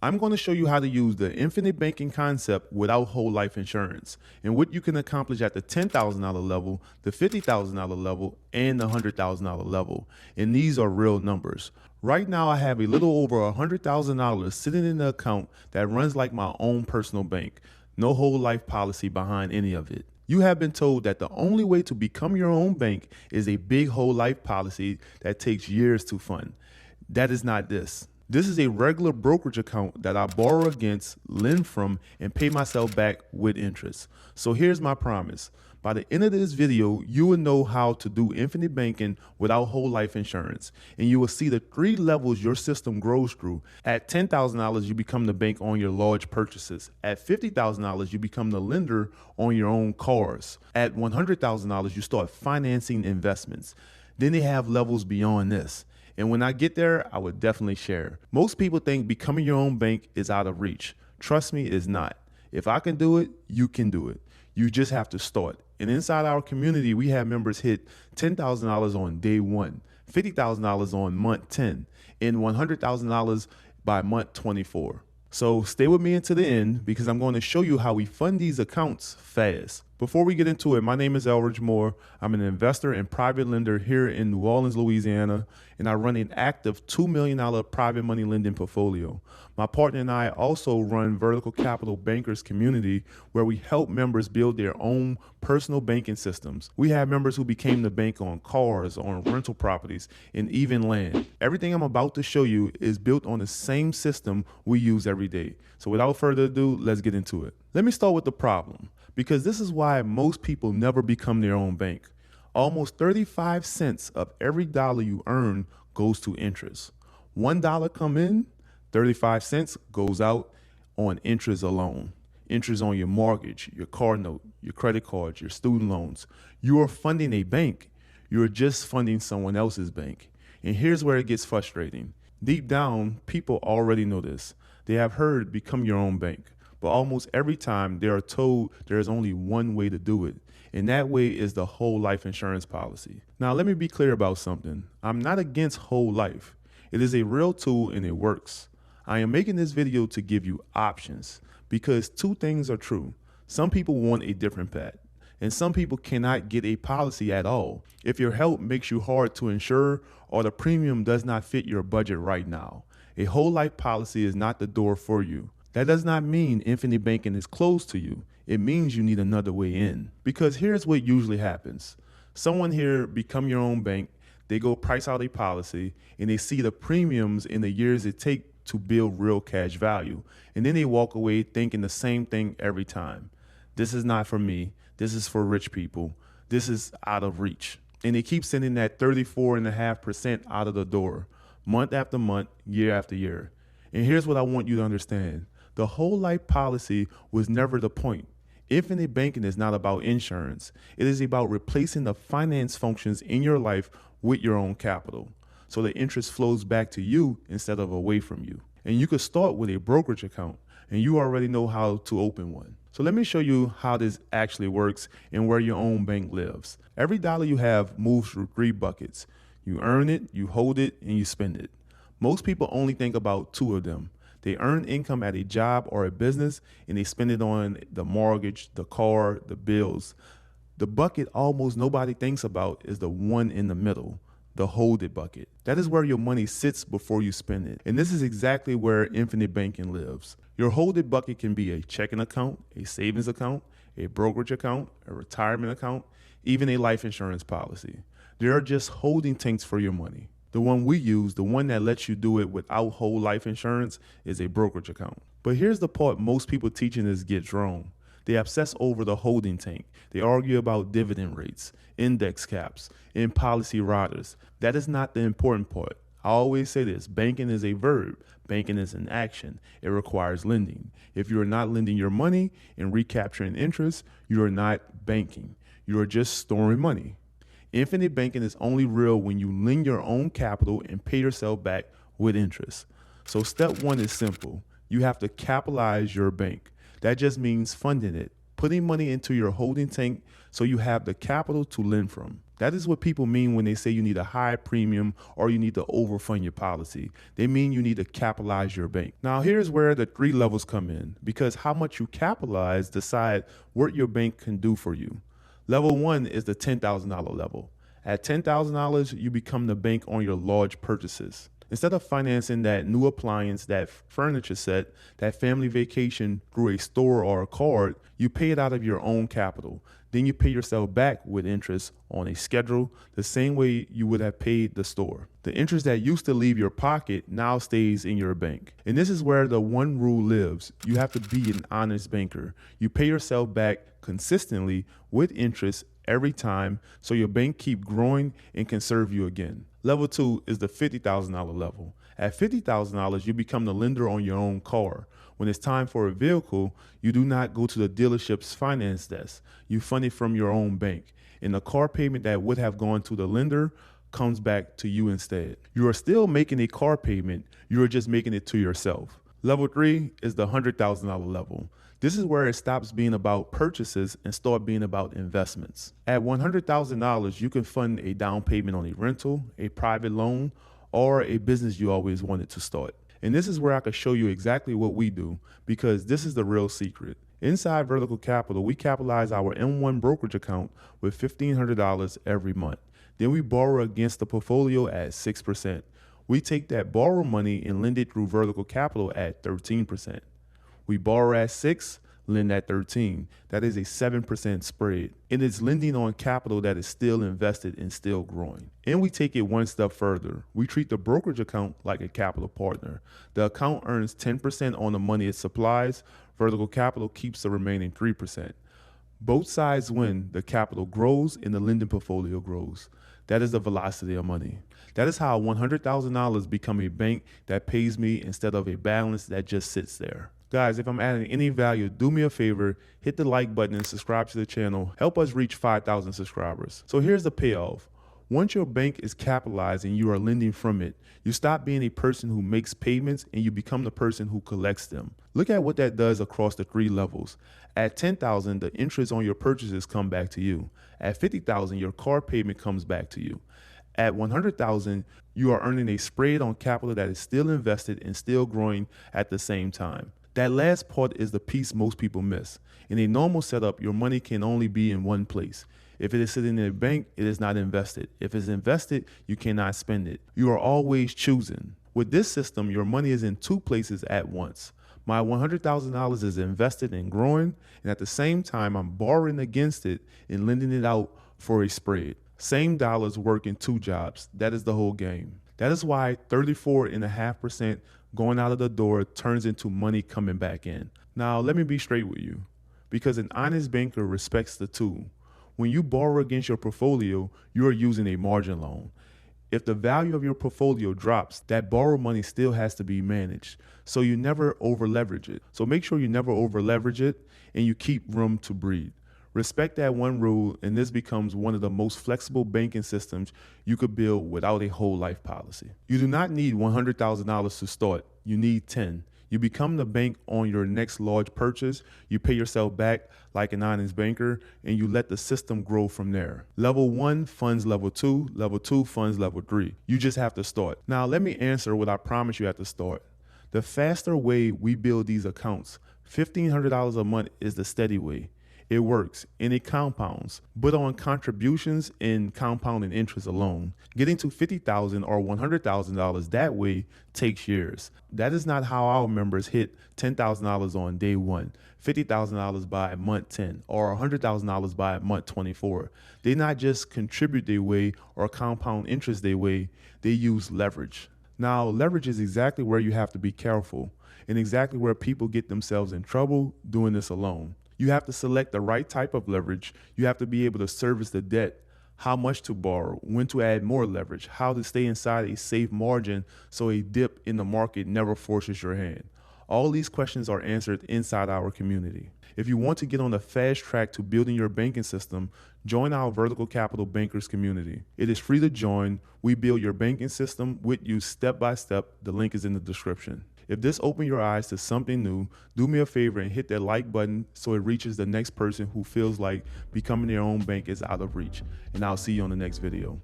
I'm going to show you how to use the infinite banking concept without whole life insurance and what you can accomplish at the $10,000 level, the $50,000 level, and the $100,000 level. And these are real numbers. Right now, I have a little over $100,000 sitting in the account that runs like my own personal bank. No whole life policy behind any of it. You have been told that the only way to become your own bank is a big whole life policy that takes years to fund. That is not this. This is a regular brokerage account that I borrow against, lend from, and pay myself back with interest. So here's my promise. By the end of this video, you will know how to do infinite banking without whole life insurance. And you will see the 3 levels your system grows through. At $10,000, you become the bank on your large purchases. At $50,000, you become the lender on your own cars. At $100,000, you start financing investments. Then they have levels beyond this. And when I get there, I would definitely share. Most people think becoming your own bank is out of reach. Trust me, it's not. If I can do it, you can do it. You just have to start. And inside our community, we have members hit $10,000 on day 1, $50,000 on month 10, and $100,000 by month 24. So stay with me until the end because I'm going to show you how we fund these accounts fast. Before we get into it, my name is Elridge Moore. I'm an investor and private lender here in New Orleans, Louisiana, and I run an active $2 million private money lending portfolio. My partner and I also run Vertical Capital Bankers Community, where we help members build their own personal banking systems. We have members who became the bank on cars, on rental properties, and even land. Everything I'm about to show you is built on the same system we use every day. So without further ado, let's get into it. Let me start with the problem, because this is why most people never become their own bank. Almost 35 cents of every dollar you earn goes to interest. $1 come in, 35 cents goes out on interest alone. Interest on your mortgage, your car note, your credit cards, your student loans. You are funding a bank. You're just funding someone else's bank. And here's where it gets frustrating. Deep down, people already know this. They have heard become your own bank. But almost every time they are told there is only one way to do it. And that way is the whole life insurance policy. Now, let me be clear about something. I'm not against whole life. It is a real tool and it works. I am making this video to give you options because 2 things are true. Some people want a different path and some people cannot get a policy at all. If your health makes you hard to insure or the premium does not fit your budget right now, a whole life policy is not the door for you. That does not mean infinite banking is closed to you. It means you need another way in. Because here's what usually happens. Someone here become your own bank, they go price out a policy, and they see the premiums in the years it takes to build real cash value. And then they walk away thinking the same thing every time. This is not for me. This is for rich people. This is out of reach. And they keep sending that 34.5% out of the door, month after month, year after year. And here's what I want you to understand. The whole life policy was never the point. Infinite banking is not about insurance. It is about replacing the finance functions in your life with your own capital. So the interest flows back to you instead of away from you. And you could start with a brokerage account and you already know how to open one. So let me show you how this actually works and where your own bank lives. Every dollar you have moves through 3 buckets. You earn it, you hold it, and you spend it. Most people only think about 2 of them. They earn income at a job or a business and they spend it on the mortgage, the car, the bills. The bucket almost nobody thinks about is the one in the middle, the hold it bucket. That is where your money sits before you spend it. And this is exactly where infinite banking lives. Your hold it bucket can be a checking account, a savings account, a brokerage account, a retirement account, even a life insurance policy. They are just holding tanks for your money. The one we use, the one that lets you do it without whole life insurance, is a brokerage account. But here's the part most people teaching this gets wrong. They obsess over the holding tank. They argue about dividend rates, index caps, and policy riders. That is not the important part. I always say this, banking is a verb. Banking is an action. It requires lending. If you are not lending your money and recapturing interest, you are not banking. You are just storing money. Infinite banking is only real when you lend your own capital and pay yourself back with interest. So step 1 is simple. You have to capitalize your bank. That just means funding it, putting money into your holding tank so you have the capital to lend from. That is what people mean when they say you need a high premium or you need to overfund your policy. They mean you need to capitalize your bank. Now, here's where the 3 levels come in, because how much you capitalize decide what your bank can do for you. Level 1 is the $10,000 level. At $10,000, you become the bank on your large purchases. Instead of financing that new appliance, that furniture set, that family vacation through a store or a card, you pay it out of your own capital. Then you pay yourself back with interest on a schedule, the same way you would have paid the store. The interest that used to leave your pocket now stays in your bank. And this is where the one rule lives. You have to be an honest banker. You pay yourself back consistently with interest every time, so your bank keep growing and can serve you again. Level 2 is the $50,000 level. At $50,000, you become the lender on your own car. When it's time for a vehicle, you do not go to the dealership's finance desk. You fund it from your own bank. And the car payment that would have gone to the lender comes back to you instead. You are still making a car payment, you are just making it to yourself. Level 3 is the $100,000 level. This is where it stops being about purchases and start being about investments. At $100,000, you can fund a down payment on a rental, a private loan, or a business you always wanted to start. And this is where I can show you exactly what we do, because this is the real secret. Inside Vertical Capital, we capitalize our M1 brokerage account with $1,500 every month. Then we borrow against the portfolio at 6%. We take that borrow money and lend it through Vertical Capital at 13%. We borrow at 6, lend at 13. That is a 7% spread. And it's lending on capital that is still invested and still growing. And we take it one step further. We treat the brokerage account like a capital partner. The account earns 10% on the money it supplies. Vertical Capital keeps the remaining 3%. Both sides win. The capital grows and the lending portfolio grows. That is the velocity of money. That is how $100,000 become a bank that pays me instead of a balance that just sits there. Guys, if I'm adding any value, do me a favor, hit the like button and subscribe to the channel. Help us reach 5,000 subscribers. So here's the payoff. Once your bank is capitalized and you are lending from it, you stop being a person who makes payments and you become the person who collects them. Look at what that does across the 3 levels. At $10,000, the interest on your purchases come back to you. At $50,000, your car payment comes back to you. At $100,000, you are earning a spread on capital that is still invested and still growing at the same time. That last part is the piece most people miss. In a normal setup, your money can only be in one place. If it is sitting in a bank, it is not invested. If it's invested, you cannot spend it. You are always choosing. With this system, your money is in 2 places at once. My $100,000 is invested and growing, and at the same time, I'm borrowing against it and lending it out for a spread. Same dollars work in 2 jobs. That is the whole game. That is why 34.5% going out of the door turns into money coming back in. Now, let me be straight with you, because an honest banker respects the tool. When you borrow against your portfolio, you are using a margin loan. If the value of your portfolio drops, that borrowed money still has to be managed. So you never over leverage it. So make sure you never over leverage it and you keep room to breathe. Respect that one rule, and this becomes one of the most flexible banking systems you could build without a whole life policy. You do not need $100,000 to start. You need 10. You become the bank on your next large purchase. You pay yourself back like an honest banker, and you let the system grow from there. Level 1 funds level 2. Level 2 funds level 3. You just have to start. Now, let me answer what I promise you at the start. The faster way we build these accounts, $1,500 a month, is the steady way. It works and it compounds, but on contributions and compounding interest alone, getting to $50,000 or $100,000 that way takes years. That is not how our members hit $10,000 on day 1, $50,000 by month 10, or $100,000 by month 24. They not just contribute their way or compound interest their way, they use leverage. Now, leverage is exactly where you have to be careful and exactly where people get themselves in trouble doing this alone. You have to select the right type of leverage. You have to be able to service the debt, how much to borrow, when to add more leverage, how to stay inside a safe margin so a dip in the market never forces your hand. All these questions are answered inside our community. If you want to get on the fast track to building your banking system, join our Vertical Capital Bankers community. It is free to join. We build your banking system with you step by step. The link is in the description. If this opened your eyes to something new, do me a favor and hit that like button so it reaches the next person who feels like becoming their own bank is out of reach. And I'll see you on the next video.